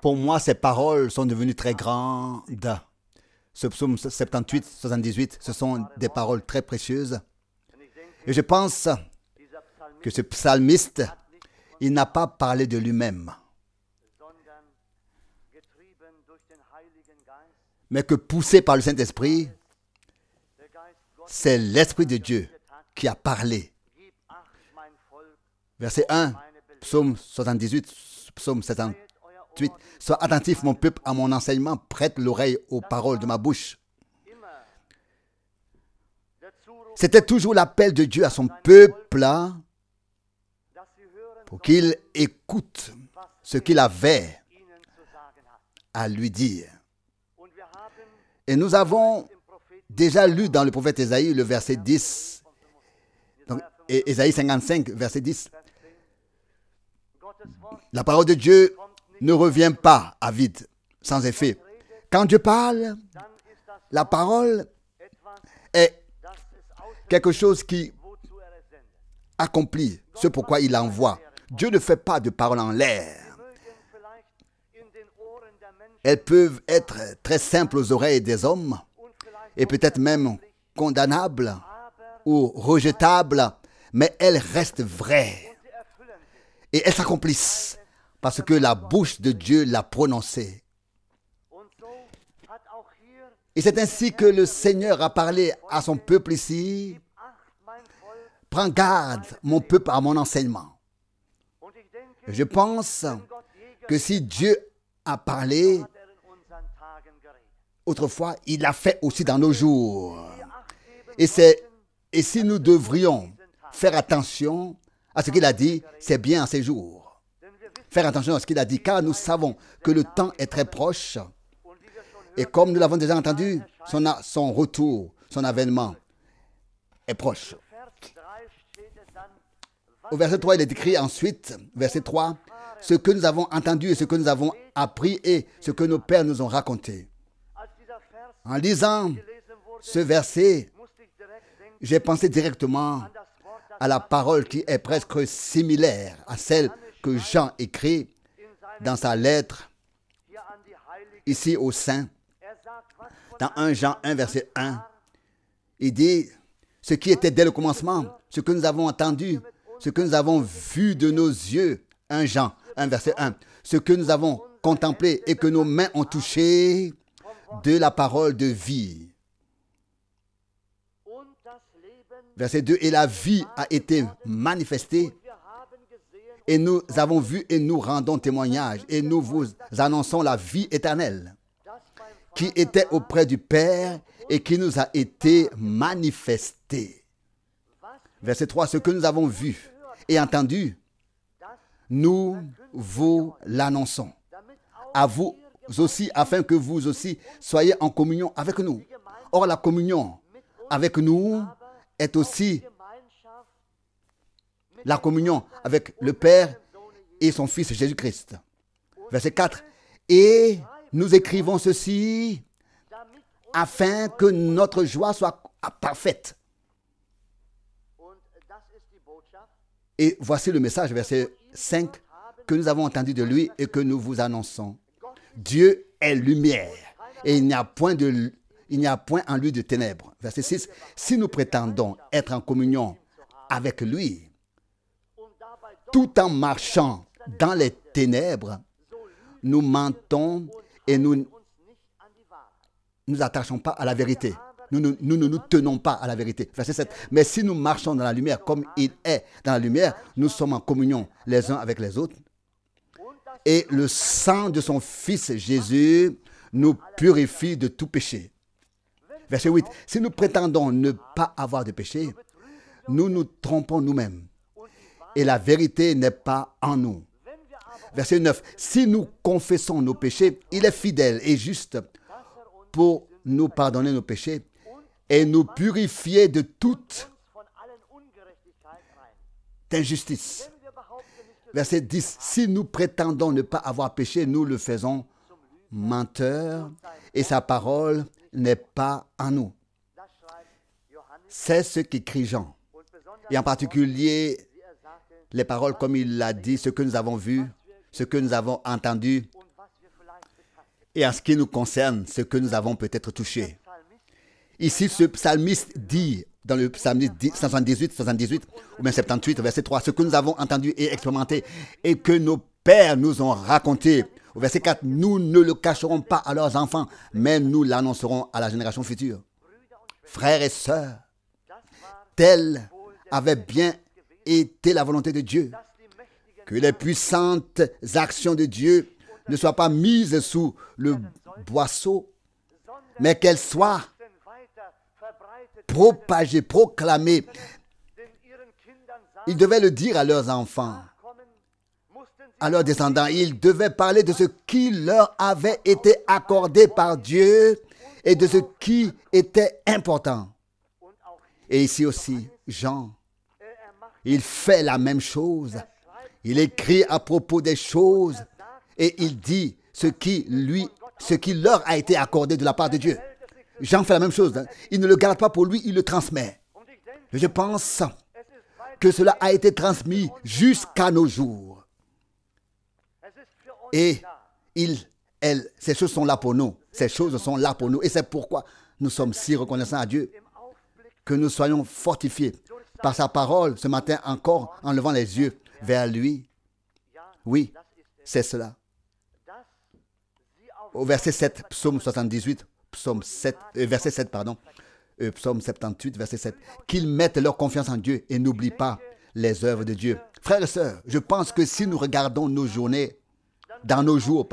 Pour moi, ces paroles sont devenues très grandes. Ce psaume 78, 78, ce sont des paroles très précieuses. Et je pense que ce psalmiste, il n'a pas parlé de lui-même, mais que poussé par le Saint-Esprit, c'est l'Esprit de Dieu qui a parlé. Verset 1, psaume 78, psaume 78. Sois attentif, mon peuple, à mon enseignement, prête l'oreille aux paroles de ma bouche. C'était toujours l'appel de Dieu à son peuple là, pour qu'il écoute ce qu'il avait à lui dire. Et nous avons déjà lu dans le prophète Ésaïe, le verset 10, donc, Ésaïe 55, verset 10. La parole de Dieu ne revient pas à vide, sans effet. Quand Dieu parle, la parole est quelque chose qui accomplit ce pourquoi il envoie. Dieu ne fait pas de paroles en l'air. Elles peuvent être très simples aux oreilles des hommes et peut-être même condamnables ou rejetables, mais elles restent vraies et elles s'accomplissent parce que la bouche de Dieu l'a prononcée. Et c'est ainsi que le Seigneur a parlé à son peuple ici. Prends garde, mon peuple, à mon enseignement. Je pense que si Dieu a parlé autrefois, il l'a fait aussi dans nos jours. Et si nous devrions faire attention à ce qu'il a dit, c'est bien en ces jours. Faire attention à ce qu'il a dit, car nous savons que le temps est très proche. Et comme nous l'avons déjà entendu, son retour, son avènement est proche. Au verset 3, il est écrit ensuite, verset 3, « Ce que nous avons entendu et ce que nous avons appris et ce que nos pères nous ont raconté. » En lisant ce verset, j'ai pensé directement à la parole qui est presque similaire à celle que Jean écrit dans sa lettre ici aux saints. Dans 1 Jean 1, verset 1, il dit « Ce qui était dès le commencement, ce que nous avons entendu, ce que nous avons vu de nos yeux. » 1 Jean 1, verset 1. « Ce que nous avons contemplé et que nos mains ont touché de la parole de vie. » Verset 2. « Et la vie a été manifestée. Et nous avons vu et nous rendons témoignage. Et nous vous annonçons la vie éternelle qui était auprès du Père et qui nous a été manifestée. » Verset 3. « Ce que nous avons vu et entendu, nous vous l'annonçons à vous aussi, afin que vous aussi soyez en communion avec nous. » Or, la communion avec nous est aussi la communion avec le Père et son Fils Jésus-Christ. Verset 4. « Et nous écrivons ceci afin que notre joie soit parfaite. » Et voici le message, verset 5, que nous avons entendu de lui et que nous vous annonçons. Dieu est lumière et il n'y a point en lui de ténèbres. Verset 6, si nous prétendons être en communion avec lui, tout en marchant dans les ténèbres, nous mentons et nous nous attachons pas à la vérité. Nous ne nous tenons pas à la vérité. Verset 7. Mais si nous marchons dans la lumière comme il est dans la lumière, nous sommes en communion les uns avec les autres. Et le sang de son Fils Jésus nous purifie de tout péché. Verset 8. Si nous prétendons ne pas avoir de péché, nous nous trompons nous-mêmes. Et la vérité n'est pas en nous. Verset 9. Si nous confessons nos péchés, il est fidèle et juste pour nous pardonner nos péchés et nous purifier de toute injustice. Verset 10. Si nous prétendons ne pas avoir péché, nous le faisons menteur et sa parole n'est pas en nous. C'est ce qu'écrit Jean. Et en particulier, les paroles comme il l'a dit, ce que nous avons vu, ce que nous avons entendu et en ce qui nous concerne, ce que nous avons peut-être touché. Ici, ce psalmiste dit, dans le psalmiste 78, ou même 78, verset 3, ce que nous avons entendu et expérimenté et que nos pères nous ont raconté. Au verset 4, nous ne le cacherons pas à leurs enfants, mais nous l'annoncerons à la génération future. Frères et sœurs, telle avait bien été la volonté de Dieu, que les puissantes actions de Dieu ne soient pas mises sous le boisseau, mais qu'elles soient propagées, proclamées. Ils devaient le dire à leurs enfants, à leurs descendants. Ils devaient parler de ce qui leur avait été accordé par Dieu et de ce qui était important. Et ici aussi, Jean, il fait la même chose. Il écrit à propos des choses et il dit ce qui leur a été accordé de la part de Dieu. Jean fait la même chose. Il ne le garde pas pour lui, il le transmet. Je pense que cela a été transmis jusqu'à nos jours. Et ces choses sont là pour nous. Ces choses sont là pour nous. Et c'est pourquoi nous sommes si reconnaissants à Dieu que nous soyons fortifiés par sa parole ce matin encore en levant les yeux vers lui. Oui, c'est cela. Au verset 7, psaume 78, verset 7, pardon. Psaume 78, verset 7. Qu'ils mettent leur confiance en Dieu et n'oublient pas les œuvres de Dieu. Frères et sœurs, je pense que si nous regardons nos journées, dans nos jours,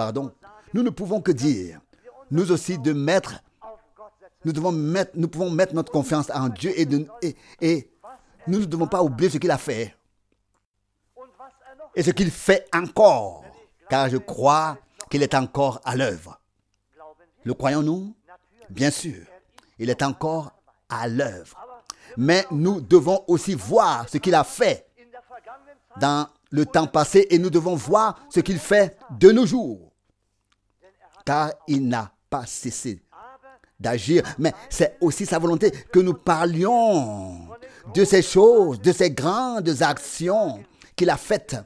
nous ne pouvons que dire, nous aussi, nous pouvons mettre notre confiance en Dieu et nous ne devons pas oublier ce qu'il a fait et ce qu'il fait encore, car je crois qu'il est encore à l'œuvre. Le croyons-nous? Bien sûr, il est encore à l'œuvre. Mais nous devons aussi voir ce qu'il a fait dans le temps passé et nous devons voir ce qu'il fait de nos jours. Car il n'a pas cessé d'agir, mais c'est aussi sa volonté que nous parlions de ces choses, de ces grandes actions qu'il a faites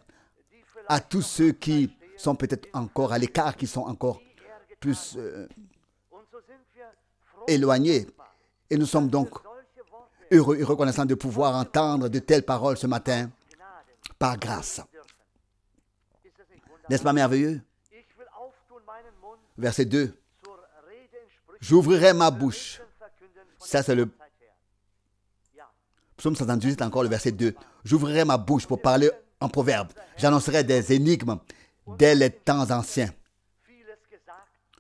à tous ceux qui sont peut-être encore à l'écart, qui sont encore plus éloignés. Et nous sommes donc heureux et reconnaissants de pouvoir entendre de telles paroles ce matin par grâce. N'est-ce pas merveilleux? Verset 2. J'ouvrirai ma bouche. Ça, c'est le psaume 78, encore le verset 2. J'ouvrirai ma bouche pour parler en proverbe. J'annoncerai des énigmes dès les temps anciens.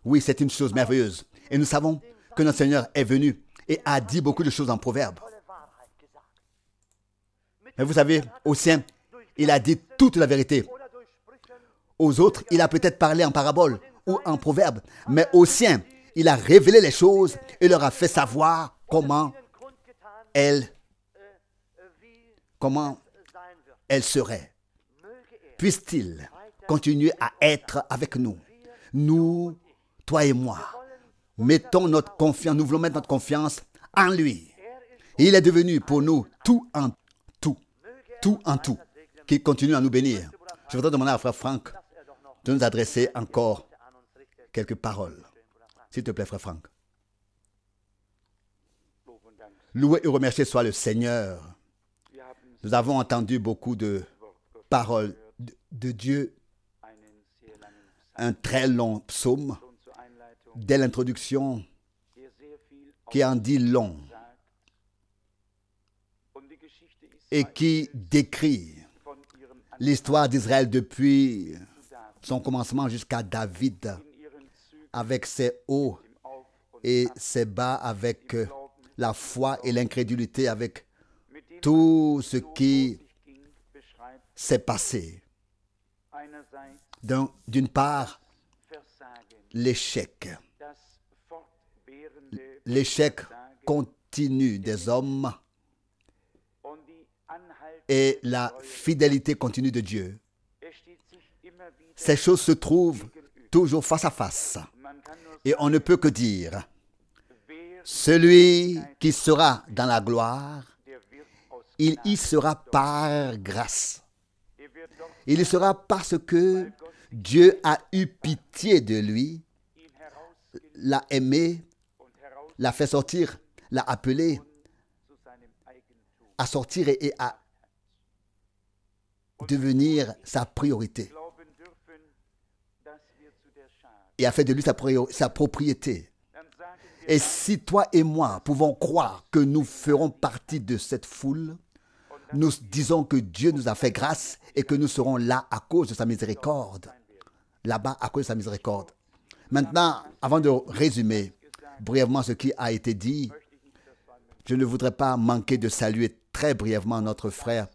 Oui, c'est une chose merveilleuse. Et nous savons que notre Seigneur est venu et a dit beaucoup de choses en proverbe. Mais vous savez, aux siens, il a dit toute la vérité. Aux autres, il a peut-être parlé en parabole ou en proverbe. Mais aux siens, il a révélé les choses et leur a fait savoir comment elles seraient. Puisse-t-il continuer à être avec nous. Nous, toi et moi, mettons notre confiance, nous voulons mettre notre confiance en lui. Il est devenu pour nous tout en tout. Tout en tout. Qu'il continue à nous bénir. Je voudrais demander à frère Franck de nous adresser encore quelques paroles. S'il te plaît, frère Franck. Loué et remercié soit le Seigneur. Nous avons entendu beaucoup de paroles de Dieu. Un très long psaume dès l'introduction qui en dit long et qui décrit l'histoire d'Israël depuis son commencement jusqu'à David, avec ses hauts et ses bas, avec la foi et l'incrédulité, avec tout ce qui s'est passé. D'une part, l'échec continu des hommes et la fidélité continue de Dieu. Ces choses se trouvent toujours face à face. Et on ne peut que dire, celui qui sera dans la gloire, il y sera par grâce. Il y sera parce que Dieu a eu pitié de lui l'a aimé, l'a fait sortir, l'a appelé à sortir et à devenir sa priorité. Et a fait de lui sa propriété. Et si toi et moi pouvons croire que nous ferons partie de cette foule, nous disons que Dieu nous a fait grâce et que nous serons là à cause de sa miséricorde. Là-bas à cause de sa miséricorde. Maintenant, avant de résumer brièvement ce qui a été dit, je ne voudrais pas manquer de saluer très brièvement notre frère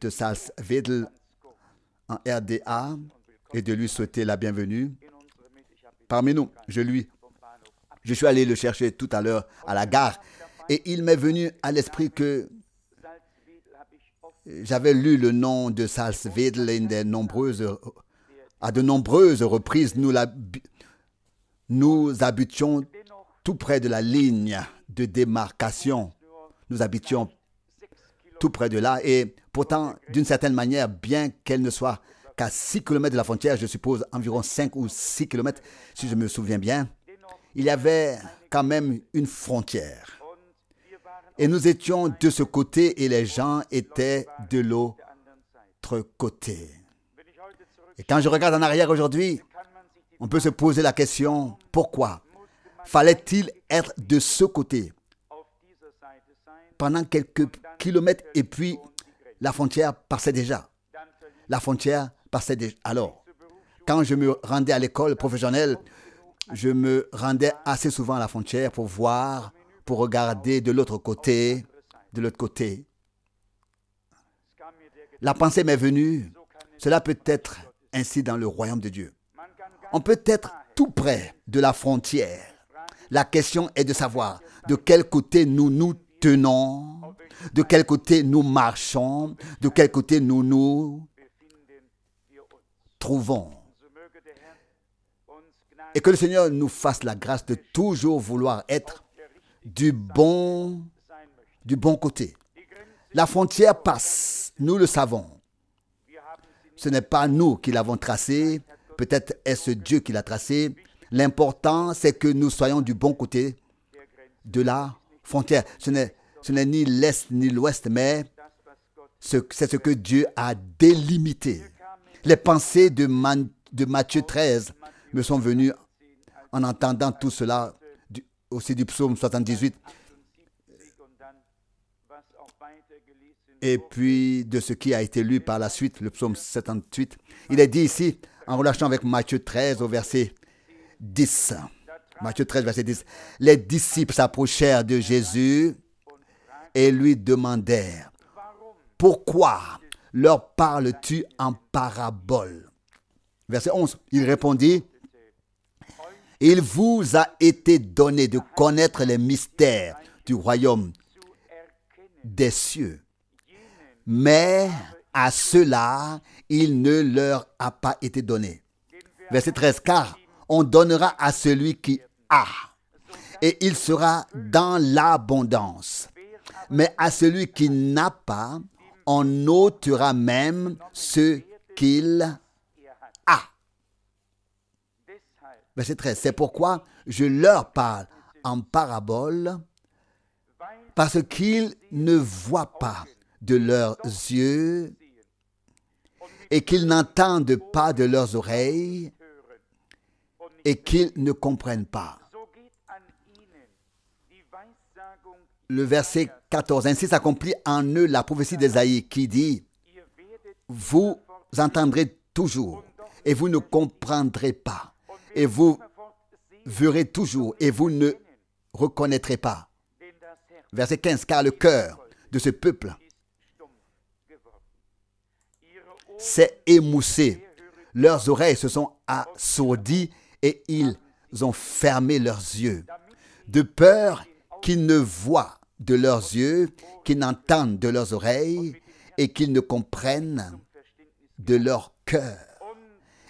de Salzwedel en RDA et de lui souhaiter la bienvenue parmi nous. Je suis allé le chercher tout à l'heure à la gare et il m'est venu à l'esprit que j'avais lu le nom de Salzwedel à de nombreuses reprises. Nous habitions tout près de la ligne de démarcation. Nous habitions tout près de là et pourtant, d'une certaine manière, bien qu'elle ne soit qu'à 6 km de la frontière, je suppose environ 5 ou 6 km, si je me souviens bien, il y avait quand même une frontière. Et nous étions de ce côté et les gens étaient de l'autre côté. Et quand je regarde en arrière aujourd'hui, on peut se poser la question, pourquoi fallait-il être de ce côté pendant quelques kilomètres et puis la frontière passait déjà. La frontière passait déjà. Alors, quand je me rendais à l'école professionnelle, je me rendais assez souvent à la frontière pour voir, pour regarder de l'autre côté, La pensée m'est venue, cela peut être ainsi dans le royaume de Dieu. On peut être tout près de la frontière. La question est de savoir de quel côté nous nous tenons, de quel côté nous marchons, de quel côté nous nous trouvons. Et que le Seigneur nous fasse la grâce de toujours vouloir être du bon côté. La frontière passe, nous le savons. Ce n'est pas nous qui l'avons tracée, peut-être est-ce Dieu qui l'a tracée. L'important, c'est que nous soyons du bon côté de la frontière. Ce n'est ni l'Est ni l'Ouest, mais c'est ce que Dieu a délimité. Les pensées de Matthieu 13 me sont venues en entendant tout cela, aussi du psaume 78, et puis de ce qui a été lu par la suite, le psaume 78. Il est dit ici, en relation avec Matthieu 13 au verset 10. Matthieu 13, verset 10. Les disciples s'approchèrent de Jésus et lui demandèrent, « Pourquoi leur parles-tu en parabole ?» Verset 11, il répondit, « Il vous a été donné de connaître les mystères du royaume des cieux, mais à ceux-là, il ne leur a pas été donné. » Verset 13, « Car on donnera à celui qui a, et il sera dans l'abondance. Mais à celui qui n'a pas, on ôtera même ce qu'il a. » Verset 13, « C'est pourquoi je leur parle en parabole, parce qu'ils ne voient pas de leurs yeux et qu'ils n'entendent pas de leurs oreilles et qu'ils ne comprennent pas. » Le verset 14, « Ainsi s'accomplit en eux la prophétie d'Ésaïe qui dit, « Vous entendrez toujours et vous ne comprendrez pas, et vous verrez toujours et vous ne reconnaîtrez pas. » Verset 15, « Car le cœur de ce peuple s'est émoussé, leurs oreilles se sont assourdies et ils ont fermé leurs yeux, de peur qu'ils ne voient de leurs yeux, qu'ils n'entendent de leurs oreilles et qu'ils ne comprennent de leur cœur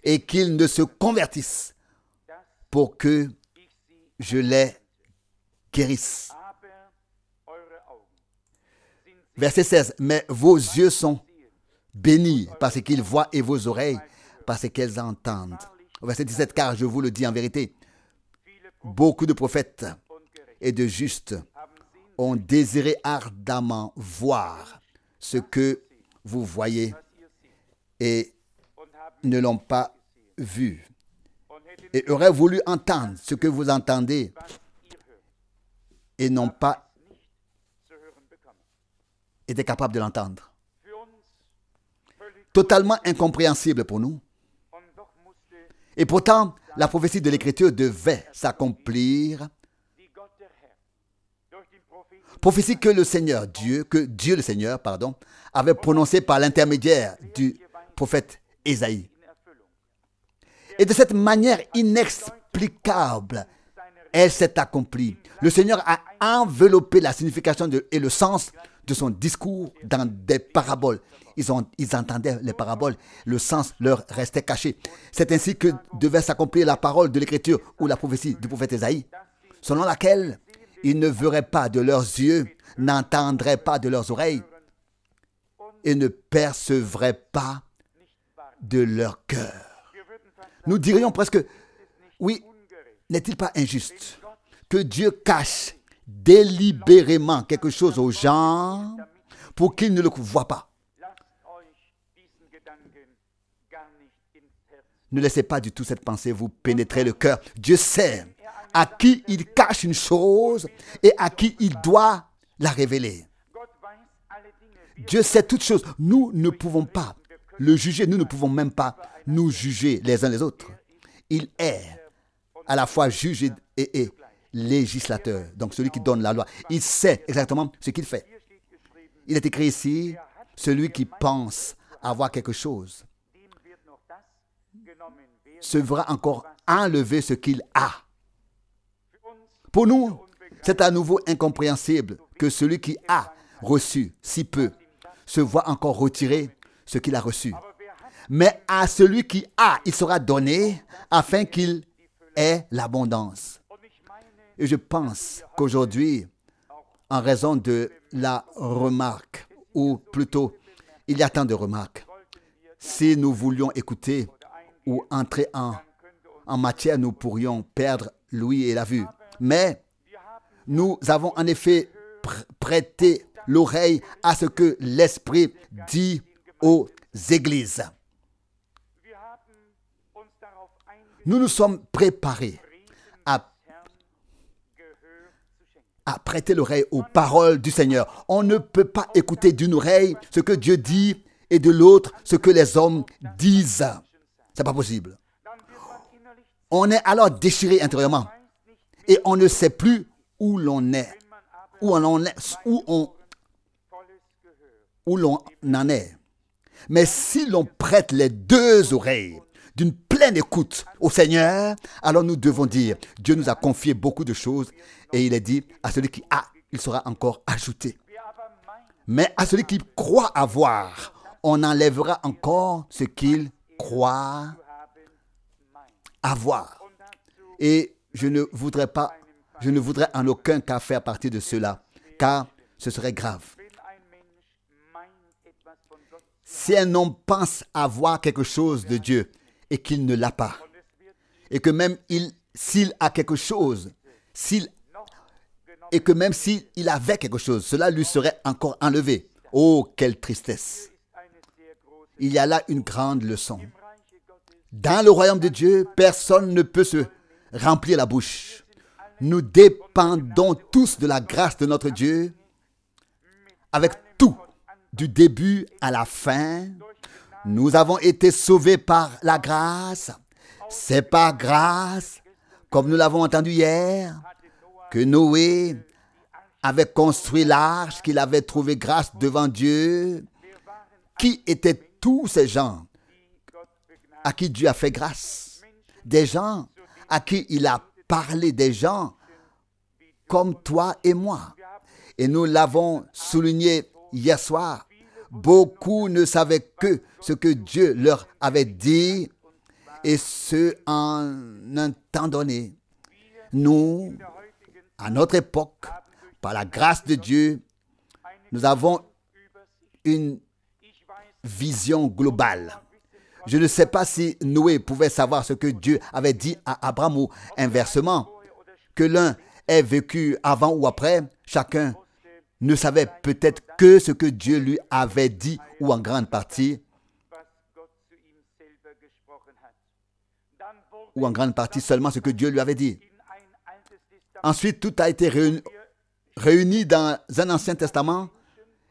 et qu'ils ne se convertissent pour que je les guérisse. » Verset 16, « Mais vos yeux sont bénis parce qu'ils voient et vos oreilles parce qu'elles entendent. » Verset 17, « Car je vous le dis en vérité, beaucoup de prophètes et de justes ont désiré ardemment voir ce que vous voyez et ne l'ont pas vu, et auraient voulu entendre ce que vous entendez et n'ont pas été capables de l'entendre. Totalement incompréhensible pour nous. Et pourtant, la prophétie de l'Écriture devait s'accomplir. Prophétie que le Seigneur, que Dieu le Seigneur, avait prononcée par l'intermédiaire du prophète Ésaïe. Et de cette manière inexplicable, elle s'est accomplie. Le Seigneur a enveloppé la signification et le sens de son discours dans des paraboles. Ils entendaient les paraboles, le sens leur restait caché. C'est ainsi que devait s'accomplir la parole de l'Écriture ou la prophétie du prophète Ésaïe, selon laquelle ils ne verraient pas de leurs yeux, n'entendraient pas de leurs oreilles et ne percevraient pas de leur cœur. Nous dirions presque, oui, n'est-il pas injuste que Dieu cache délibérément quelque chose aux gens pour qu'ils ne le voient pas? Ne laissez pas du tout cette pensée vous pénétrer le cœur. Dieu sait à qui il cache une chose et à qui il doit la révéler. Dieu sait toutes choses. Nous ne pouvons pas le juger. Nous ne pouvons même pas nous juger les uns les autres. Il est à la fois juge et législateur. Donc celui qui donne la loi. Il sait exactement ce qu'il fait. Il est écrit ici, celui qui pense avoir quelque chose se verra encore enlever ce qu'il a. Pour nous, c'est à nouveau incompréhensible que celui qui a reçu si peu se voit encore retirer ce qu'il a reçu. Mais à celui qui a, il sera donné afin qu'il ait l'abondance. Et je pense qu'aujourd'hui, en raison de la remarque, ou plutôt, il y a tant de remarques, si nous voulions écouter ou entrer en matière, nous pourrions perdre l'ouïe et la vue. Mais nous avons en effet prêté l'oreille à ce que l'Esprit dit aux églises. Nous nous sommes préparés à prêter l'oreille aux paroles du Seigneur. On ne peut pas écouter d'une oreille ce que Dieu dit et de l'autre ce que les hommes disent. Ce n'est pas possible. On est alors déchiré intérieurement et on ne sait plus où l'on est, où l'on en est. Mais si l'on prête les deux oreilles d'une pleine écoute au Seigneur, alors nous devons dire, Dieu nous a confié beaucoup de choses et il est dit, à celui qui a, il sera encore ajouté. Mais à celui qui croit avoir, on enlèvera encore ce qu'il croit avoir. Et je ne voudrais en aucun cas faire partie de cela, car ce serait grave. Si un homme pense avoir quelque chose de Dieu et qu'il ne l'a pas, et que même s'il a quelque chose, et que même s'il avait quelque chose, cela lui serait encore enlevé. Oh, quelle tristesse! Il y a là une grande leçon. Dans le royaume de Dieu, personne ne peut se remplir la bouche. Nous dépendons tous de la grâce de notre Dieu, avec tout, du début à la fin. Nous avons été sauvés par la grâce. C'est par grâce, comme nous l'avons entendu hier, que Noé avait construit l'arche, qu'il avait trouvé grâce devant Dieu. Qui étaient tous ces gens à qui Dieu a fait grâce? Des gens à qui il a parlé, des gens comme toi et moi. Et nous l'avons souligné hier soir. Beaucoup ne savaient que ce que Dieu leur avait dit, et ce en un temps donné. Nous, à notre époque, par la grâce de Dieu, nous avons une vision globale. Je ne sais pas si Noé pouvait savoir ce que Dieu avait dit à Abraham ou inversement. que l'un ait vécu avant ou après, chacun ne savait peut-être que ce que Dieu lui avait dit ou en grande partie, ou en grande partie seulement ce que Dieu lui avait dit. Ensuite, tout a été réuni dans un Ancien Testament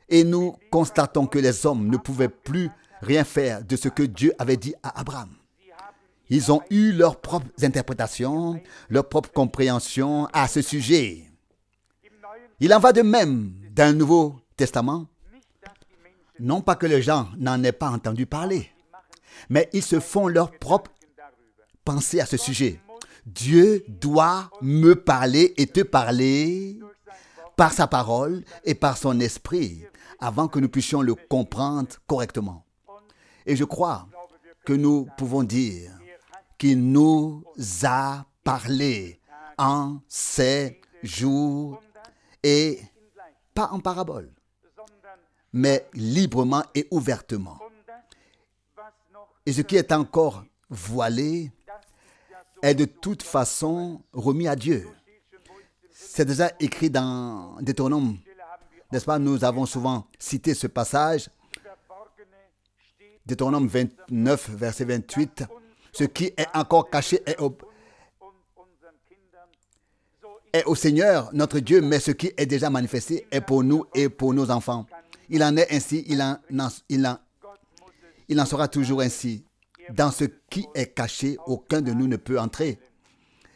et nous constatons que les hommes ne pouvaient plus rien faire de ce que Dieu avait dit à Abraham. Ils ont eu leurs propres interprétations, leur propre compréhension à ce sujet. Il en va de même dans le Nouveau Testament. Non pas que les gens n'en aient pas entendu parler, mais ils se font leur propre pensée à ce sujet. Dieu doit me parler et te parler par sa parole et par son esprit avant que nous puissions le comprendre correctement. Et je crois que nous pouvons dire qu'il nous a parlé en ces jours et pas en parabole, mais librement et ouvertement. Et ce qui est encore voilé est de toute façon remis à Dieu. C'est déjà écrit dans Deutéronome, n'est-ce pas? Nous avons souvent cité ce passage, Deutéronome 29, verset 28. Ce qui est encore caché est au Seigneur, notre Dieu, mais ce qui est déjà manifesté est pour nous et pour nos enfants. Il en est ainsi, il en sera toujours ainsi. Dans ce qui est caché, aucun de nous ne peut entrer.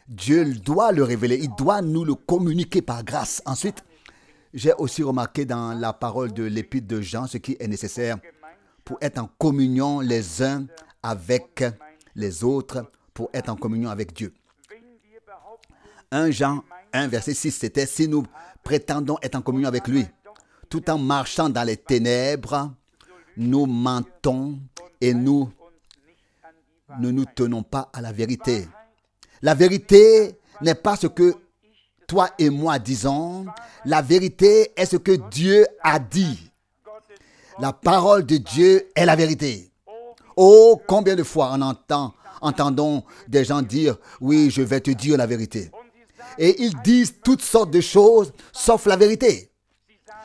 Dieu doit le révéler, il doit nous le communiquer par grâce. Ensuite, j'ai aussi remarqué dans la parole de l'Épître de Jean ce qui est nécessaire pour être en communion les uns avec les autres, pour être en communion avec Dieu. 1 Jean 1, verset 6, c'était « Si nous prétendons être en communion avec lui, tout en marchant dans les ténèbres, nous mentons et nous ne nous tenons pas à la vérité. » La vérité n'est pas ce que toi et moi disons. La vérité est ce que Dieu a dit. La parole de Dieu est la vérité. Oh, combien de fois entendons des gens dire « Oui, je vais te dire la vérité. » Et ils disent toutes sortes de choses sauf la vérité.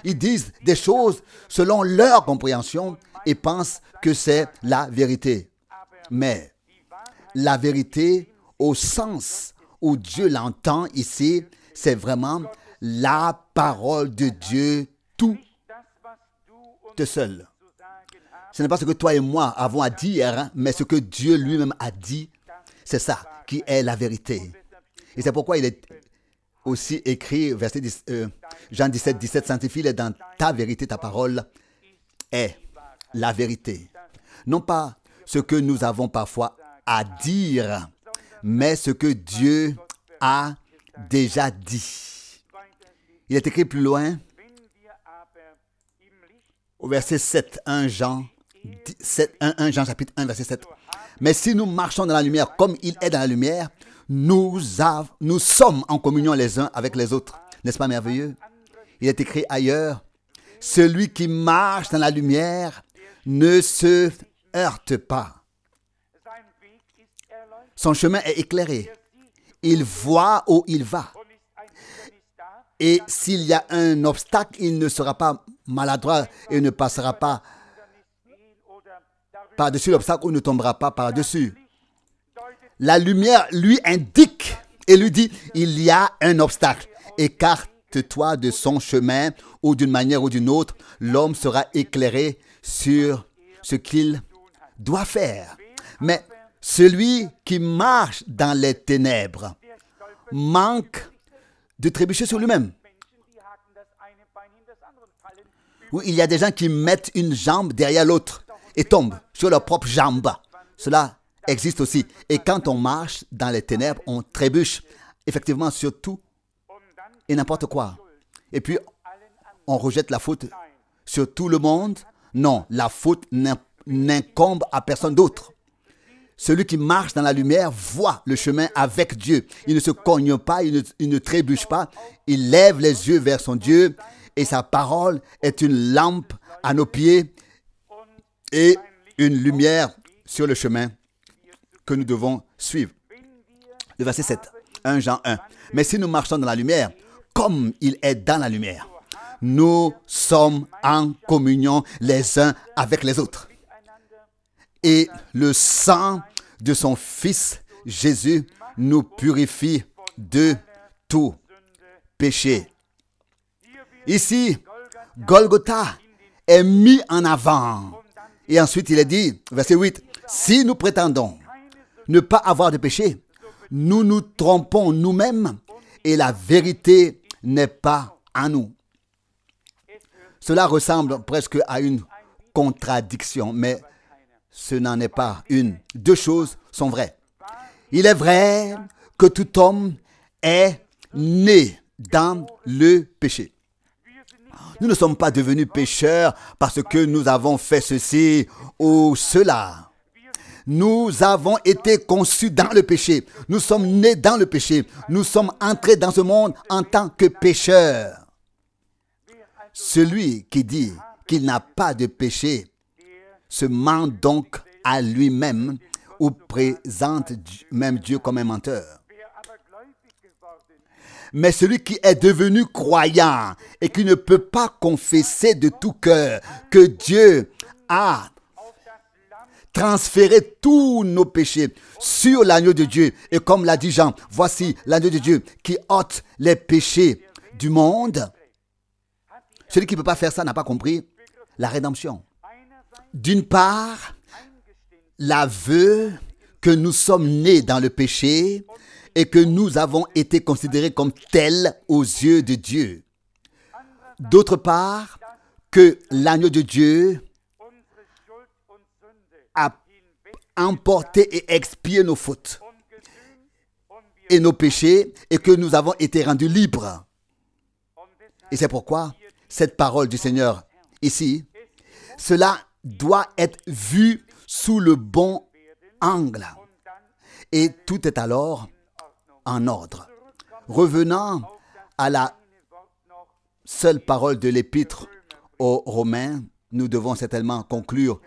Ils disent des choses selon leur compréhension et pensent que c'est la vérité. Mais la vérité, au sens où Dieu l'entend ici, c'est vraiment la parole de Dieu tout seul. Ce n'est pas ce que toi et moi avons à dire, mais ce que Dieu lui-même a dit, c'est ça qui est la vérité. Et c'est pourquoi il est aussi écrit, verset 10, Jean 17, 17, sanctifie-les dans ta vérité, ta parole est la vérité. Non pas ce que nous avons parfois à dire, mais ce que Dieu a déjà dit. Il est écrit plus loin, au verset 7, 1 Jean chapitre 1, verset 7. Mais si nous marchons dans la lumière comme il est dans la lumière, nous sommes en communion les uns avec les autres. N'est-ce pas merveilleux? Il est écrit ailleurs, celui qui marche dans la lumière ne se heurte pas. Son chemin est éclairé. Il voit où il va. Et s'il y a un obstacle, il ne sera pas maladroit et ne passera pas par-dessus l'obstacle ou ne tombera pas par-dessus. La lumière lui indique et lui dit, il y a un obstacle. Écarte-toi de son chemin ou d'une manière ou d'une autre, l'homme sera éclairé sur ce qu'il doit faire. Mais celui qui marche dans les ténèbres manque de trébucher sur lui-même. Oui, il y a des gens qui mettent une jambe derrière l'autre et tombent sur leur propre jambe. Cela existe aussi. Et quand on marche dans les ténèbres, on trébuche effectivement sur tout et n'importe quoi. Et puis, on rejette la faute sur tout le monde. Non, la faute n'incombe à personne d'autre. Celui qui marche dans la lumière voit le chemin avec Dieu. Il ne se cogne pas, il ne trébuche pas. Il lève les yeux vers son Dieu et sa parole est une lampe à nos pieds et une lumière sur le chemin que nous devons suivre. Le verset 7, 1 Jean 1. Mais si nous marchons dans la lumière, comme il est dans la lumière, nous sommes en communion les uns avec les autres. Et le sang de son Fils Jésus nous purifie de tout péché. Ici, Golgotha est mis en avant. Et ensuite, il est dit, verset 8, « Si nous prétendons ne pas avoir de péché, nous nous trompons nous-mêmes et la vérité n'est pas en nous. » Cela ressemble presque à une contradiction, mais ce n'en est pas une. Deux choses sont vraies. Il est vrai que tout homme est né dans le péché. Nous ne sommes pas devenus pécheurs parce que nous avons fait ceci ou cela. Nous avons été conçus dans le péché. Nous sommes nés dans le péché. Nous sommes entrés dans ce monde en tant que pécheurs. Celui qui dit qu'il n'a pas de péché se ment donc à lui-même ou présente même Dieu comme un menteur. Mais celui qui est devenu croyant et qui ne peut pas confesser de tout cœur que Dieu a transféré tous nos péchés sur l'agneau de Dieu. Et comme l'a dit Jean, voici l'agneau de Dieu qui ôte les péchés du monde. Celui qui ne peut pas faire ça n'a pas compris la rédemption. D'une part, l'aveu que nous sommes nés dans le péché et que nous avons été considérés comme tels aux yeux de Dieu. D'autre part, que l'agneau de Dieu a emporté et expié nos fautes et nos péchés et que nous avons été rendus libres. Et c'est pourquoi cette parole du Seigneur ici, cela doit être vu sous le bon angle. Et tout est alors en ordre. Revenant à la seule parole de l'épître aux Romains, nous devons certainement conclure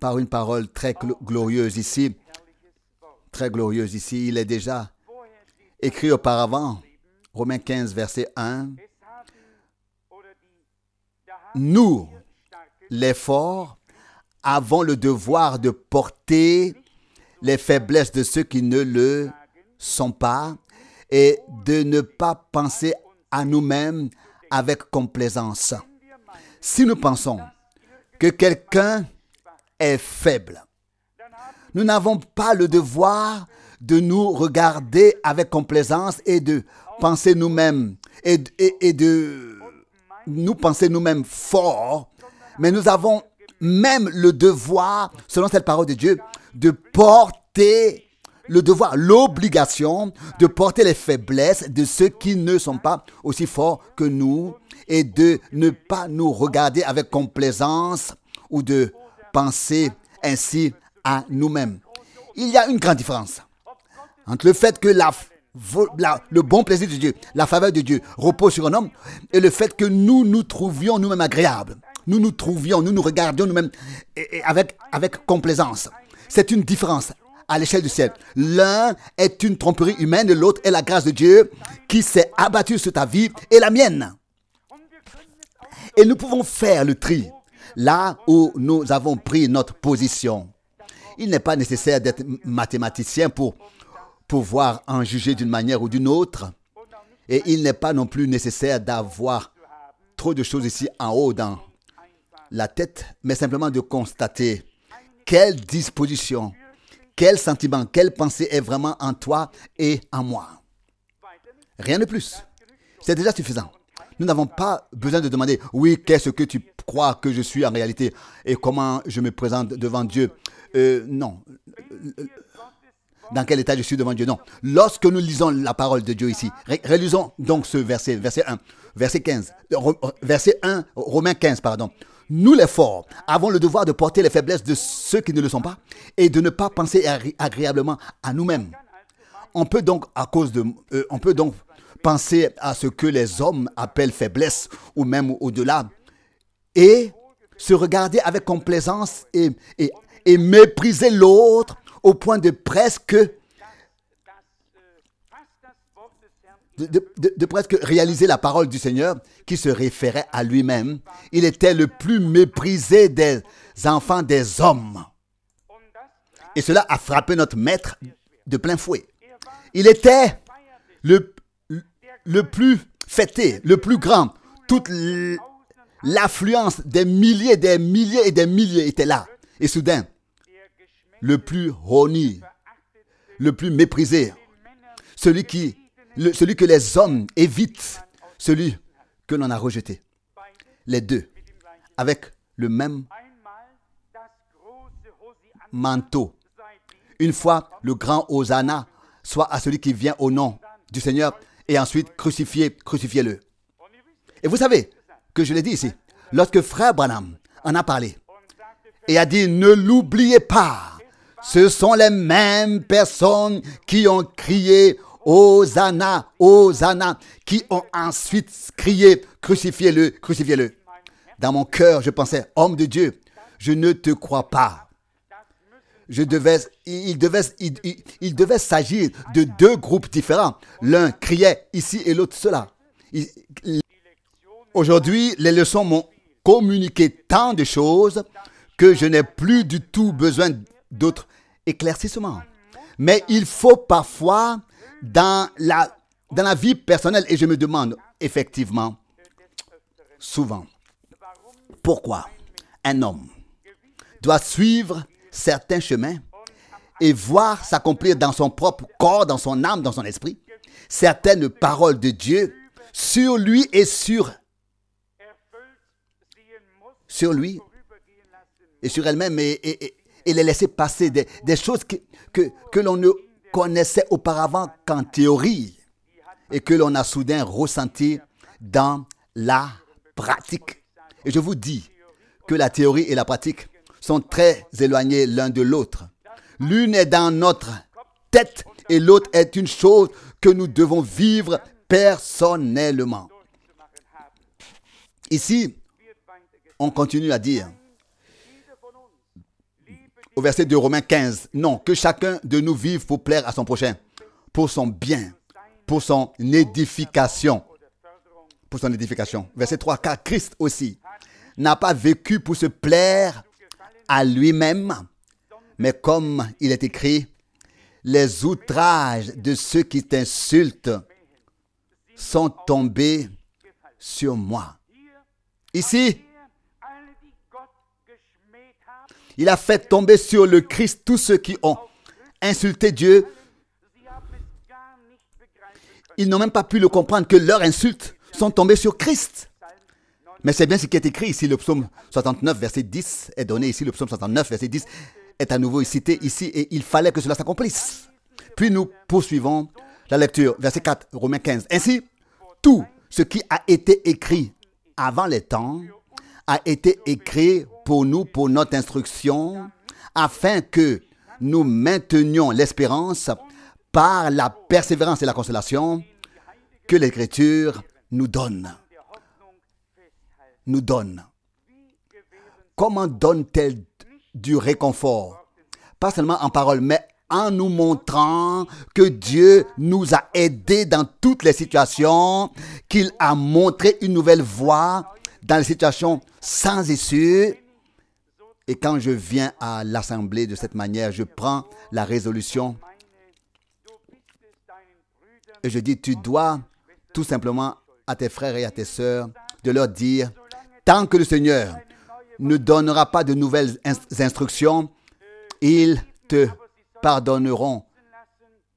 par une parole très glorieuse ici. Très glorieuse ici. Il est déjà écrit auparavant, Romains 15, verset 1. Nous, les forts, avons le devoir de porter les faiblesses de ceux qui ne le sont pas et de ne pas penser à nous-mêmes avec complaisance. Si nous pensons que quelqu'un est faible, nous n'avons pas le devoir de nous regarder avec complaisance et de penser nous-mêmes et de nous penser nous-mêmes forts, mais nous avons même le devoir, selon cette parole de Dieu, de porter le devoir, l'obligation de porter les faiblesses de ceux qui ne sont pas aussi forts que nous et de ne pas nous regarder avec complaisance ou de penser ainsi à nous-mêmes. Il y a une grande différence entre le fait que le bon plaisir de Dieu, la faveur de Dieu repose sur un homme et le fait que nous nous trouvions nous-mêmes agréables. Nous nous regardions nous-mêmes avec complaisance. C'est une différence à l'échelle du ciel. L'un est une tromperie humaine et l'autre est la grâce de Dieu qui s'est abattue sur ta vie et la mienne. Et nous pouvons faire le tri là où nous avons pris notre position. Il n'est pas nécessaire d'être mathématicien pour pouvoir en juger d'une manière ou d'une autre. Et il n'est pas non plus nécessaire d'avoir trop de choses ici en haut dans la tête, mais simplement de constater quelle disposition, quel sentiment, quelle pensée est vraiment en toi et en moi. Rien de plus. C'est déjà suffisant. Nous n'avons pas besoin de demander, oui, qu'est-ce que tu crois que je suis en réalité et comment je me présente devant Dieu. Non. Dans quel état je suis devant Dieu? Non. Lorsque nous lisons la parole de Dieu ici, relisons donc ce verset 1, verset 1, Romains 15, pardon. Nous les forts avons le devoir de porter les faiblesses de ceux qui ne le sont pas et de ne pas penser agréablement à nous-mêmes. On peut donc penser à ce que les hommes appellent faiblesse ou même au-delà et se regarder avec complaisance et mépriser l'autre au point de presque de presque réaliser la parole du Seigneur qui se référait à lui-même. Il était le plus méprisé des enfants des hommes. Et cela a frappé notre maître de plein fouet. Il était le plus fêté, le plus grand. Toute l'affluence des milliers et des milliers était là. Et soudain, le plus honni, le plus méprisé, celui que les hommes évitent, celui que l'on a rejeté. Les deux, avec le même manteau. Une fois, le grand Hosanna, soit à celui qui vient au nom du Seigneur, et ensuite crucifiez-le. Et vous savez que je l'ai dit ici, lorsque frère Branham en a parlé, et a dit, ne l'oubliez pas, ce sont les mêmes personnes qui ont crié Hosanna, Hosanna, qui ont ensuite crié crucifiez-le, crucifiez-le. Dans mon cœur, je pensais, homme de Dieu, je ne te crois pas. Il devait s'agir de deux groupes différents. L'un criait ici et l'autre cela. Aujourd'hui, les leçons m'ont communiqué tant de choses que je n'ai plus du tout besoin d'autres éclaircissements. Mais il faut parfois, dans la vie personnelle, et je me demande effectivement, souvent, pourquoi un homme doit suivre certains chemins et voir s'accomplir dans son propre corps, dans son âme, dans son esprit, certaines paroles de Dieu sur lui et sur lui et sur elle-même et les laisser passer des choses que l'on ne connaissait auparavant qu'en théorie et que l'on a soudain ressenti dans la pratique. Et je vous dis que la théorie et la pratique sont très éloignés l'un de l'autre. L'une est dans notre tête et l'autre est une chose que nous devons vivre personnellement. Ici, on continue à dire, au verset de Romains 15, non, que chacun de nous vive pour plaire à son prochain, pour son bien, pour son édification. Pour son édification. Verset 3, car Christ aussi n'a pas vécu pour se plaire à lui-même, mais comme il est écrit, les outrages de ceux qui t'insultent sont tombés sur moi. Ici, il a fait tomber sur le Christ tous ceux qui ont insulté Dieu. Ils n'ont même pas pu le comprendre que leurs insultes sont tombées sur Christ. Mais c'est bien ce qui est écrit ici. Le psaume 69, verset 10 est donné ici. Le psaume 69, verset 10 est à nouveau cité ici et il fallait que cela s'accomplisse. Puis nous poursuivons la lecture. Verset 4, Romains 15. Ainsi, tout ce qui a été écrit avant les temps a été écrit pour nous, pour notre instruction, afin que nous maintenions l'espérance par la persévérance et la consolation que l'Écriture nous donne. Comment donne-t-elle du réconfort? Pas seulement en parole, mais en nous montrant que Dieu nous a aidés dans toutes les situations, qu'il a montré une nouvelle voie dans les situations sans issue. Et quand je viens à l'assemblée de cette manière, je prends la résolution et je dis, tu dois tout simplement à tes frères et à tes sœurs de leur dire, tant que le Seigneur ne donnera pas de nouvelles instructions, ils te pardonneront,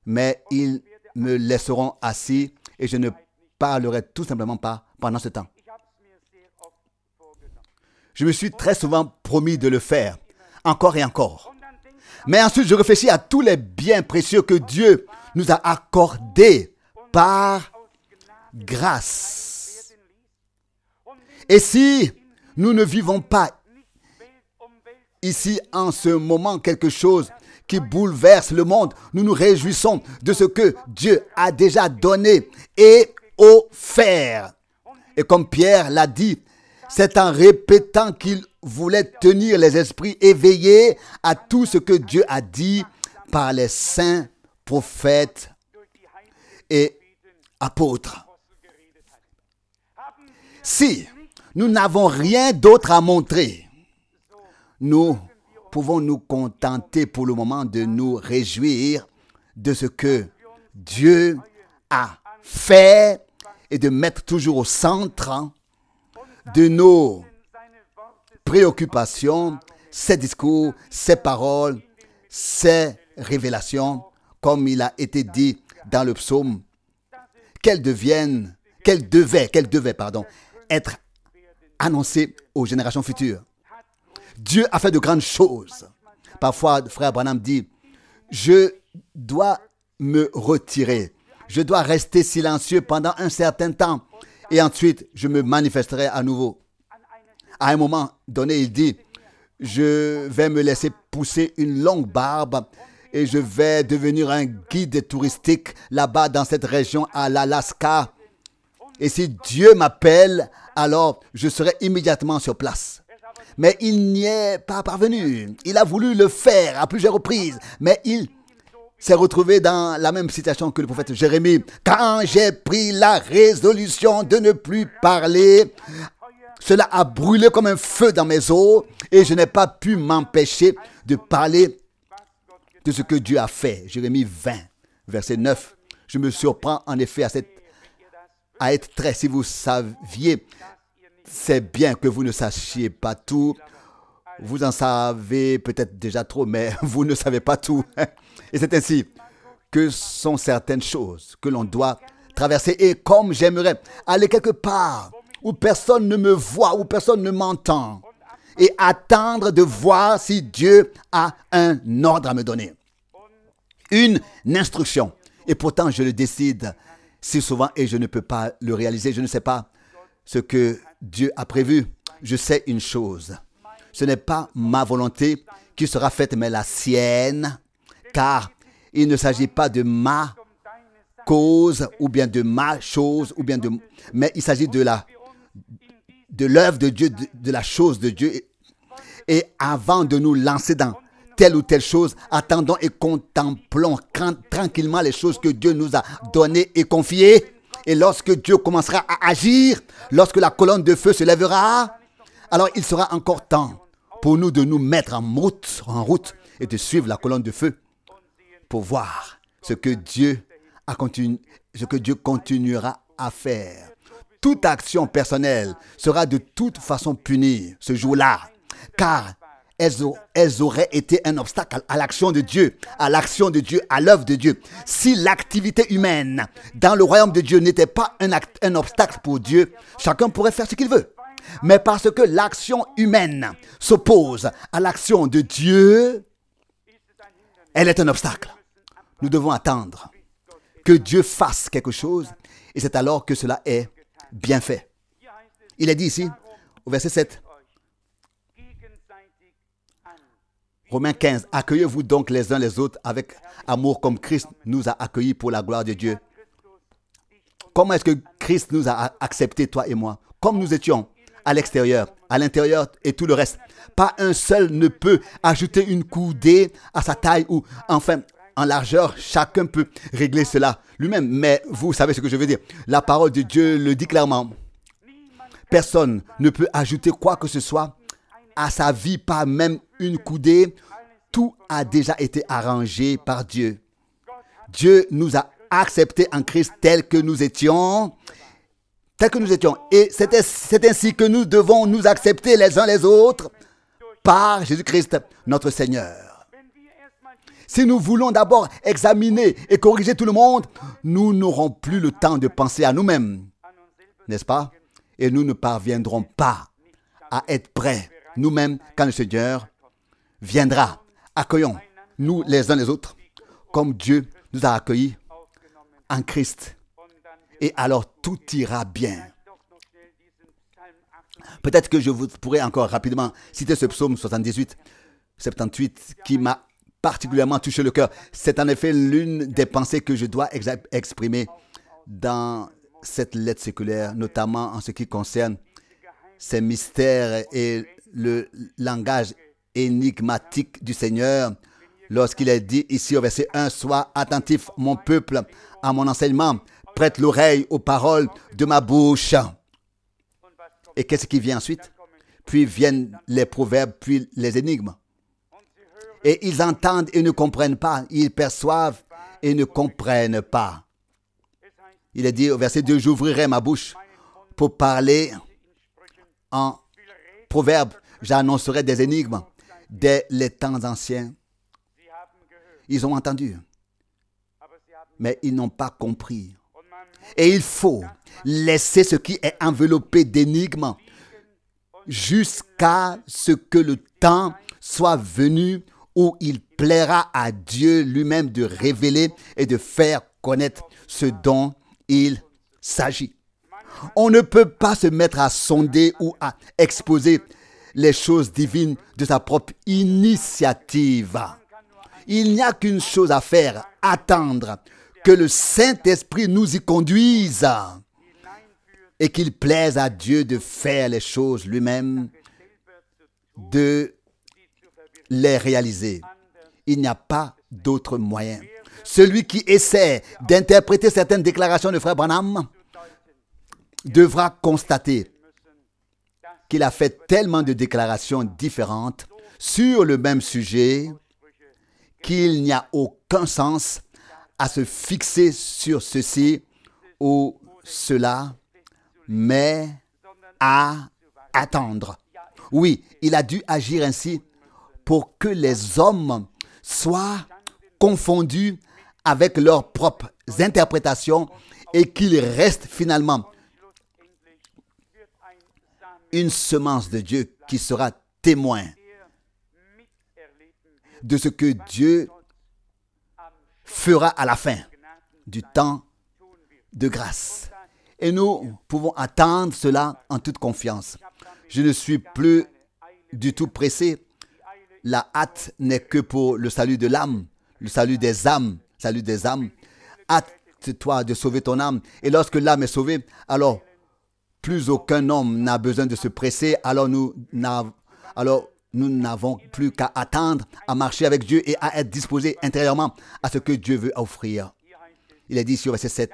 mais ils me laisseront assis et je ne parlerai tout simplement pas pendant ce temps. Je me suis très souvent promis de le faire, encore et encore. Mais ensuite, je réfléchis à tous les biens précieux que Dieu nous a accordés par grâce. Et si nous ne vivons pas ici en ce moment quelque chose qui bouleverse le monde, nous nous réjouissons de ce que Dieu a déjà donné et offert. Et comme Pierre l'a dit, c'est en répétant qu'il voulait tenir les esprits éveillés à tout ce que Dieu a dit par les saints prophètes et apôtres. Si nous n'avons rien d'autre à montrer, nous pouvons nous contenter pour le moment de nous réjouir de ce que Dieu a fait et de mettre toujours au centre de nos préoccupations ses discours, ses paroles, ses révélations, comme il a été dit dans le psaume, qu'elles devaient être annoncées aux générations futures. Dieu a fait de grandes choses. Parfois, frère Branham dit, je dois me retirer. Je dois rester silencieux pendant un certain temps et ensuite je me manifesterai à nouveau. À un moment donné, il dit, je vais me laisser pousser une longue barbe et je vais devenir un guide touristique là-bas dans cette région à l'Alaska. Et si Dieu m'appelle, alors je serai immédiatement sur place. Mais il n'y est pas parvenu. Il a voulu le faire à plusieurs reprises, mais il s'est retrouvé dans la même situation que le prophète Jérémie. Quand j'ai pris la résolution de ne plus parler, cela a brûlé comme un feu dans mes os et je n'ai pas pu m'empêcher de parler de ce que Dieu a fait. Jérémie 20, verset 9. Je me surprends en effet à être très, si vous saviez, c'est bien que vous ne sachiez pas tout. Vous en savez peut-être déjà trop, mais vous ne savez pas tout. Et c'est ainsi que sont certaines choses que l'on doit traverser. Et comme j'aimerais aller quelque part où personne ne me voit, où personne ne m'entend, et attendre de voir si Dieu a un ordre à me donner. Une instruction. Et pourtant, je le décide si souvent et je ne peux pas le réaliser. Je ne sais pas ce que Dieu a prévu. Je sais une chose. Ce n'est pas ma volonté qui sera faite, mais la sienne, car il ne s'agit pas de ma cause ou bien de ma chose, mais il s'agit de l'œuvre de Dieu, de la chose de Dieu. Et avant de nous lancer dans telle ou telle chose, attendons et contemplons tranquillement les choses que Dieu nous a données et confiées. Et lorsque Dieu commencera à agir, lorsque la colonne de feu se lèvera, alors il sera encore temps pour nous de nous mettre en route et de suivre la colonne de feu pour voir ce que Dieu continuera à faire. Toute action personnelle sera de toute façon punie ce jour-là, car elles auraient été un obstacle à l'action de Dieu, à l'œuvre de Dieu. Si l'activité humaine dans le royaume de Dieu n'était pas un obstacle pour Dieu, chacun pourrait faire ce qu'il veut. Mais parce que l'action humaine s'oppose à l'action de Dieu, elle est un obstacle. Nous devons attendre que Dieu fasse quelque chose et c'est alors que cela est bien fait. Il est dit ici, au verset 7, Romains 15, accueillez-vous donc les uns les autres avec amour comme Christ nous a accueillis pour la gloire de Dieu. Comment est-ce que Christ nous a acceptés, toi et moi, comme nous étions à l'extérieur, à l'intérieur et tout le reste. Pas un seul ne peut ajouter une coudée à sa taille ou enfin en largeur. Chacun peut régler cela lui-même. Mais vous savez ce que je veux dire. La parole de Dieu le dit clairement. Personne ne peut ajouter quoi que ce soit à sa vie, pas même une coudée. Tout a déjà été arrangé par Dieu. Dieu nous a acceptés en Christ tel que nous étions. Et c'est ainsi que nous devons nous accepter les uns les autres par Jésus-Christ, notre Seigneur. Si nous voulons d'abord examiner et corriger tout le monde, nous n'aurons plus le temps de penser à nous-mêmes, n'est-ce pas? Et nous ne parviendrons pas à être prêts nous-mêmes quand le Seigneur viendra. Accueillons-nous les uns les autres comme Dieu nous a accueillis en Christ. Et alors tout ira bien. Peut-être que je vous pourrais encore rapidement citer ce psaume 78 qui m'a particulièrement touché le cœur. C'est en effet l'une des pensées que je dois exprimer dans cette lettre séculaire, notamment en ce qui concerne ces mystères et le langage énigmatique du Seigneur. Lorsqu'il est dit ici au verset 1, « Sois attentif, mon peuple, à mon enseignement. prête l'oreille aux paroles de ma bouche. Et qu'est-ce qui vient ensuite? Puis viennent les proverbes, puis les énigmes. Et ils entendent et ne comprennent pas. Ils perçoivent et ne comprennent pas. Il est dit au verset 2, j'ouvrirai ma bouche pour parler en proverbes. J'annoncerai des énigmes dès les temps anciens. Ils ont entendu, mais ils n'ont pas compris. Et il faut laisser ce qui est enveloppé d'énigmes jusqu'à ce que le temps soit venu où il plaira à Dieu lui-même de révéler et de faire connaître ce dont il s'agit. On ne peut pas se mettre à sonder ou à exposer les choses divines de sa propre initiative. Il n'y a qu'une chose à faire, attendre que le Saint-Esprit nous y conduise et qu'il plaise à Dieu de faire les choses lui-même, de les réaliser. Il n'y a pas d'autre moyen. Celui qui essaie d'interpréter certaines déclarations de Frère Branham devra constater qu'il a fait tellement de déclarations différentes sur le même sujet qu'il n'y a aucun sens à se fixer sur ceci ou cela, mais à attendre. Oui, il a dû agir ainsi pour que les hommes soient confondus avec leurs propres interprétations et qu'il reste finalement une semence de Dieu qui sera témoin de ce que Dieu fera à la fin du temps de grâce. Et nous pouvons attendre cela en toute confiance. Je ne suis plus du tout pressé. La hâte n'est que pour le salut de l'âme, le salut des âmes, salut des âmes. Hâte-toi de sauver ton âme. Et lorsque l'âme est sauvée, alors plus aucun homme n'a besoin de se presser. Alors nous n'avons plus qu'à attendre, à marcher avec Dieu et à être disposés intérieurement à ce que Dieu veut offrir. Il est dit ici au verset 7.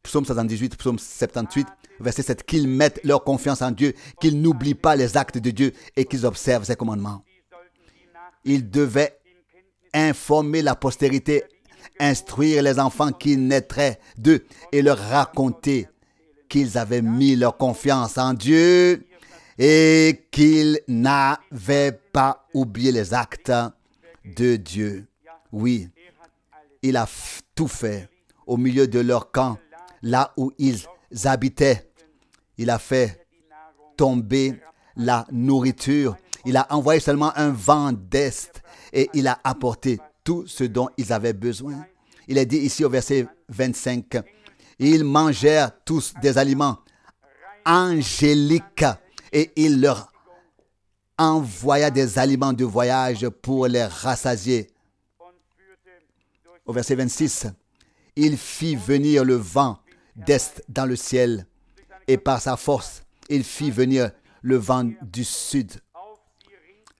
Psaume 78, psaume 78, verset 7, qu'ils mettent leur confiance en Dieu, qu'ils n'oublient pas les actes de Dieu et qu'ils observent ses commandements. Ils devaient informer la postérité, instruire les enfants qui naîtraient d'eux et leur raconter qu'ils avaient mis leur confiance en Dieu et qu'ils n'avaient pas oublié les actes de Dieu. Oui, il a tout fait au milieu de leur camp, là où ils habitaient. Il a fait tomber la nourriture. Il a envoyé seulement un vent d'est et il a apporté tout ce dont ils avaient besoin. Il est dit ici au verset 25, ils mangèrent tous des aliments angéliques et il leur envoya des aliments de voyage pour les rassasier. Au verset 26, il fit venir le vent d'est dans le ciel et par sa force, il fit venir le vent du sud.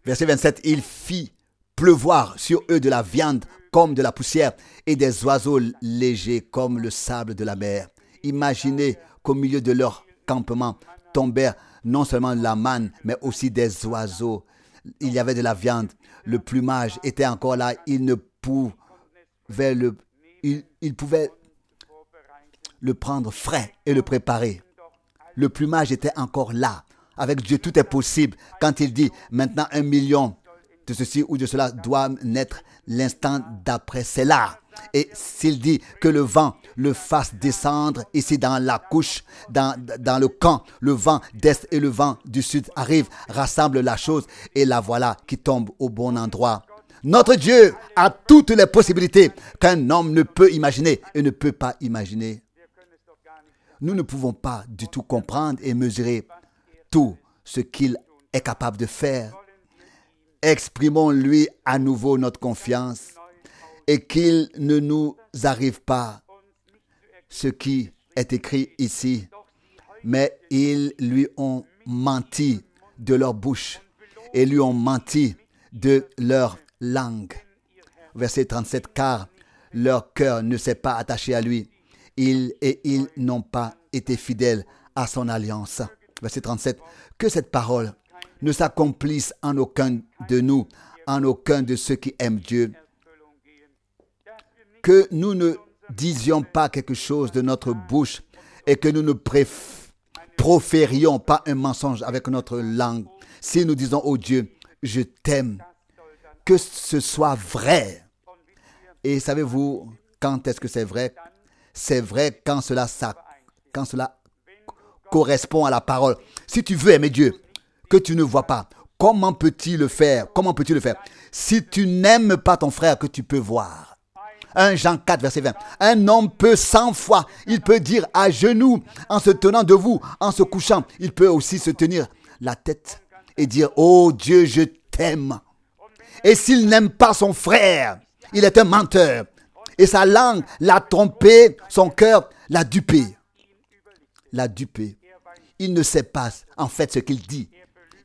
Verset 27, il fit pleuvoir sur eux de la viande comme de la poussière et des oiseaux légers comme le sable de la mer. Imaginez qu'au milieu de leur campement tombèrent non seulement la manne, mais aussi des oiseaux. Il y avait de la viande. Le plumage était encore là. Ils pouvaient le prendre frais et le préparer. Le plumage était encore là. Avec Dieu, tout est possible. Quand il dit maintenant 1 million de ceci ou de cela doit naître, l'instant d'après, c'est là. Et s'il dit que le vent le fasse descendre ici dans la couche, dans le camp, le vent d'est et le vent du sud arrivent, rassemblent la chose et la voilà qui tombe au bon endroit. Notre Dieu a toutes les possibilités qu'un homme ne peut imaginer et ne peut pas imaginer. Nous ne pouvons pas du tout comprendre et mesurer tout ce qu'il est capable de faire. Exprimons-lui à nouveau notre confiance et qu'il ne nous arrive pas ce qui est écrit ici. Mais ils lui ont menti de leur bouche et lui ont menti de leur langue. Verset 37, car Leur cœur ne s'est pas attaché à lui. Ils n'ont pas été fidèles à son alliance. Verset 37. Que cette parole ne s'accomplisse en aucun de nous, en aucun de ceux qui aiment Dieu. Que nous ne disions pas quelque chose de notre bouche et que nous ne proférions pas un mensonge avec notre langue. Si nous disons au Dieu, je t'aime, que ce soit vrai. Et savez-vous, quand est-ce que c'est vrai? C'est vrai quand cela correspond à la parole. Si tu veux aimer Dieu, que tu ne vois pas, comment peut-il le faire? Comment peux-tu le faire? Si tu n'aimes pas ton frère que tu peux voir. 1 Jean 4, verset 20. Un homme peut 100 fois, il peut dire à genoux, en se tenant debout, en se couchant, il peut aussi se tenir la tête et dire, oh Dieu, je t'aime. Et s'il n'aime pas son frère, il est un menteur. Et sa langue l'a trompé, son cœur l'a dupé. L'a dupé. Il ne sait pas en fait ce qu'il dit.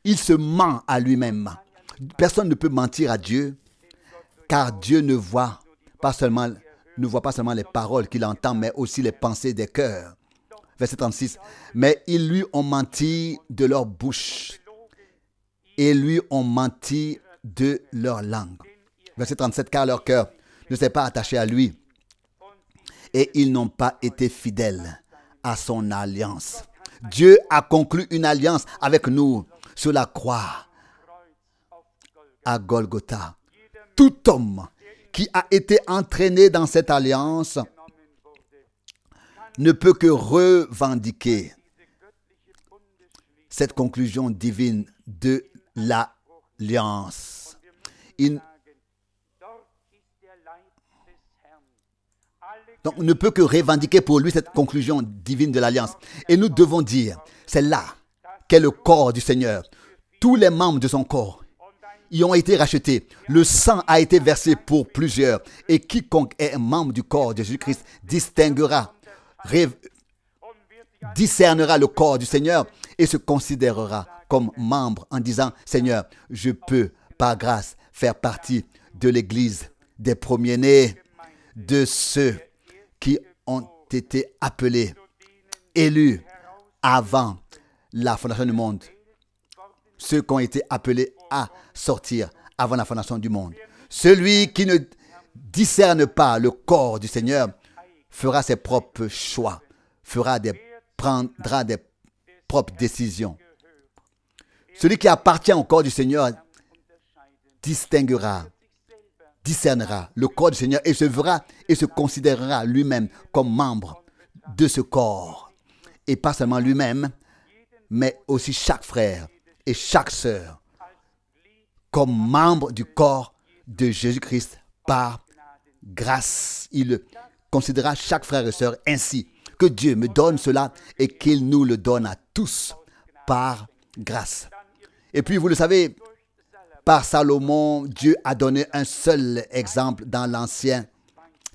Il se ment à lui-même. Personne ne peut mentir à Dieu, car Dieu ne voit pas seulement les paroles qu'il entend, mais aussi les pensées des cœurs. Verset 36. Mais ils lui ont menti de leur bouche et lui ont menti de leur langue. Verset 37. Car leur cœur ne s'est pas attaché à lui et ils n'ont pas été fidèles à son alliance. Dieu a conclu une alliance avec nous sur la croix à Golgotha. Tout homme qui a été entraîné dans cette alliance ne peut que revendiquer cette conclusion divine de l'alliance. Donc, on ne peut que revendiquer pour lui cette conclusion divine de l'alliance. Et nous devons dire, c'est là qu'est le corps du Seigneur. Tous les membres de son corps y ont été rachetés. Le sang a été versé pour plusieurs. Et quiconque est un membre du corps de Jésus-Christ distinguera, discernera le corps du Seigneur et se considérera comme membre en disant, Seigneur, je peux par grâce faire partie de l'Église des premiers-nés, de ceux qui ont été appelés, élus avant la fondation du monde. Ceux qui ont été appelés à sortir avant la fondation du monde. Celui qui ne discerne pas le corps du Seigneur fera ses propres choix, prendra des propres décisions. Celui qui appartient au corps du Seigneur distinguera, discernera le corps du Seigneur et se verra et se considérera lui-même comme membre de ce corps. Et pas seulement lui-même, mais aussi chaque frère et chaque sœur comme membre du corps de Jésus-Christ par grâce. Il considérera chaque frère et sœur ainsi. Que Dieu me donne cela et qu'il nous le donne à tous par grâce. Et puis, vous le savez, par Salomon, Dieu a donné un seul exemple dans l'Ancien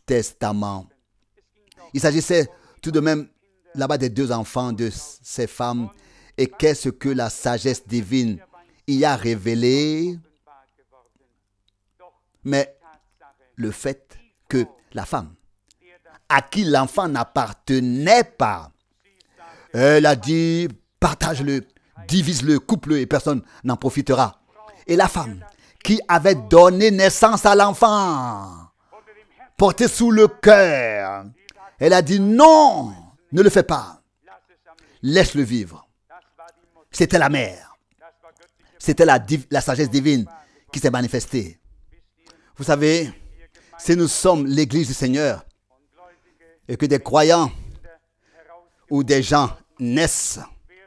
Testament. Il s'agissait tout de même là-bas des deux enfants de ces femmes. Et qu'est-ce que la sagesse divine y a révélé? Mais le fait que la femme à qui l'enfant n'appartenait pas, elle a dit, partage-le, divise-le, coupe-le et personne n'en profitera. Et la femme qui avait donné naissance à l'enfant, porté sous le cœur, elle a dit non, ne le fais pas, laisse-le vivre. C'était la mère, c'était la sagesse divine qui s'est manifestée. Vous savez, si nous sommes l'Église du Seigneur et que des croyants ou des gens naissent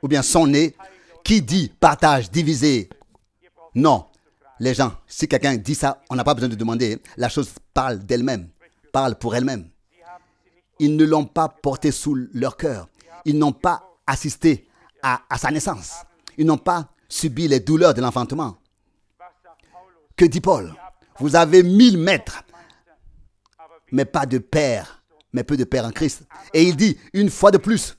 ou bien sont nés, qui dit partage, diviser? Non. Les gens, si quelqu'un dit ça, on n'a pas besoin de demander. La chose parle d'elle-même, parle pour elle-même. Ils ne l'ont pas porté sous leur cœur. Ils n'ont pas assisté à sa naissance. Ils n'ont pas subi les douleurs de l'enfantement. Que dit Paul? Vous avez 1000 maîtres, mais pas de père, mais peu de père en Christ. Et il dit, une fois de plus,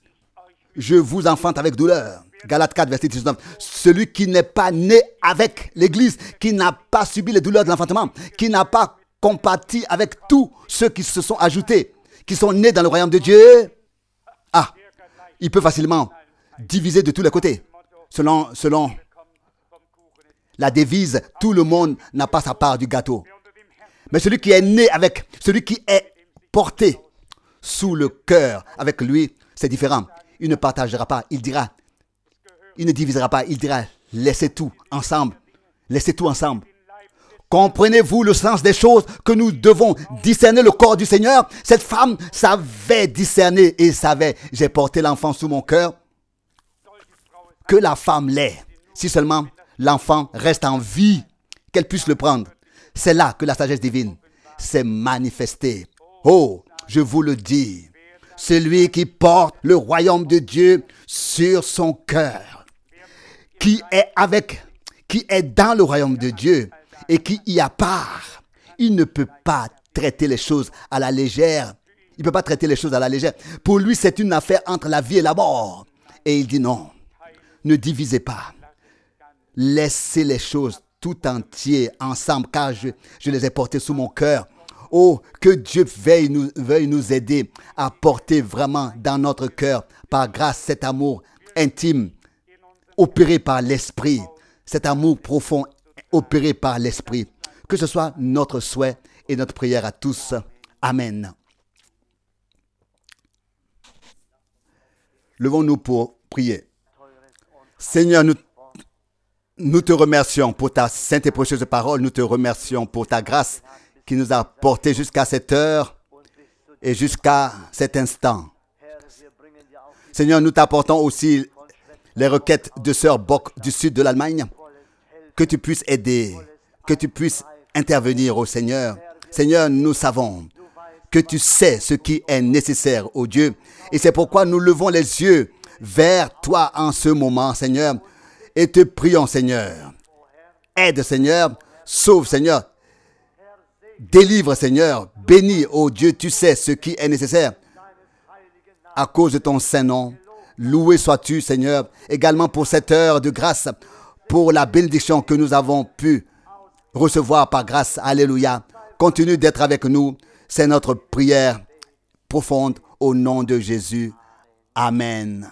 je vous enfante avec douleur. Galates 4, verset 19. Celui qui n'est pas né avec l'Église, qui n'a pas subi les douleurs de l'enfantement, qui n'a pas compatit avec tous ceux qui se sont ajoutés, qui sont nés dans le royaume de Dieu, ah, il peut facilement diviser de tous les côtés. Selon la devise, tout le monde n'a pas sa part du gâteau. Mais celui qui est né avec, celui qui est porté sous le cœur avec lui, c'est différent. Il ne partagera pas, il dira, il ne divisera pas, il dira, laissez tout ensemble, laissez tout ensemble. Comprenez-vous le sens des choses que nous devons discerner le corps du Seigneur? Cette femme savait discerner et savait, j'ai porté l'enfant sous mon cœur. Que la femme l'ait, si seulement l'enfant reste en vie, qu'elle puisse le prendre. C'est là que la sagesse divine s'est manifestée. Oh, je vous le dis, celui qui porte le royaume de Dieu sur son cœur, qui est dans le royaume de Dieu et qui y a part, il ne peut pas traiter les choses à la légère. Il ne peut pas traiter les choses à la légère. Pour lui, c'est une affaire entre la vie et la mort. Et il dit non, ne divisez pas. Laissez les choses tout entières ensemble, car je les ai portées sous mon cœur. Oh, que Dieu veuille nous aider à porter vraiment dans notre cœur, par grâce, cet amour intime, opéré par l'Esprit. Cet amour profond, opéré par l'Esprit. Que ce soit notre souhait et notre prière à tous. Amen. Levons-nous pour prier. Seigneur, nous te remercions pour ta sainte et précieuse parole. Nous te remercions pour ta grâce qui nous a portés jusqu'à cette heure et jusqu'à cet instant. Seigneur, nous t'apportons aussi les requêtes de Sœur Bock du sud de l'Allemagne. Que tu puisses aider, que tu puisses intervenir, ô Seigneur. Seigneur, nous savons que tu sais ce qui est nécessaire, ô Dieu. Et c'est pourquoi nous levons les yeux vers toi en ce moment, Seigneur, et te prions, Seigneur. Aide, Seigneur. Sauve, Seigneur. Délivre, Seigneur. Bénis, ô Dieu, tu sais ce qui est nécessaire. À cause de ton saint nom, loué sois-tu, Seigneur, également pour cette heure de grâce, pour la bénédiction que nous avons pu recevoir par grâce. Alléluia. Continue d'être avec nous. C'est notre prière profonde au nom de Jésus. Amen.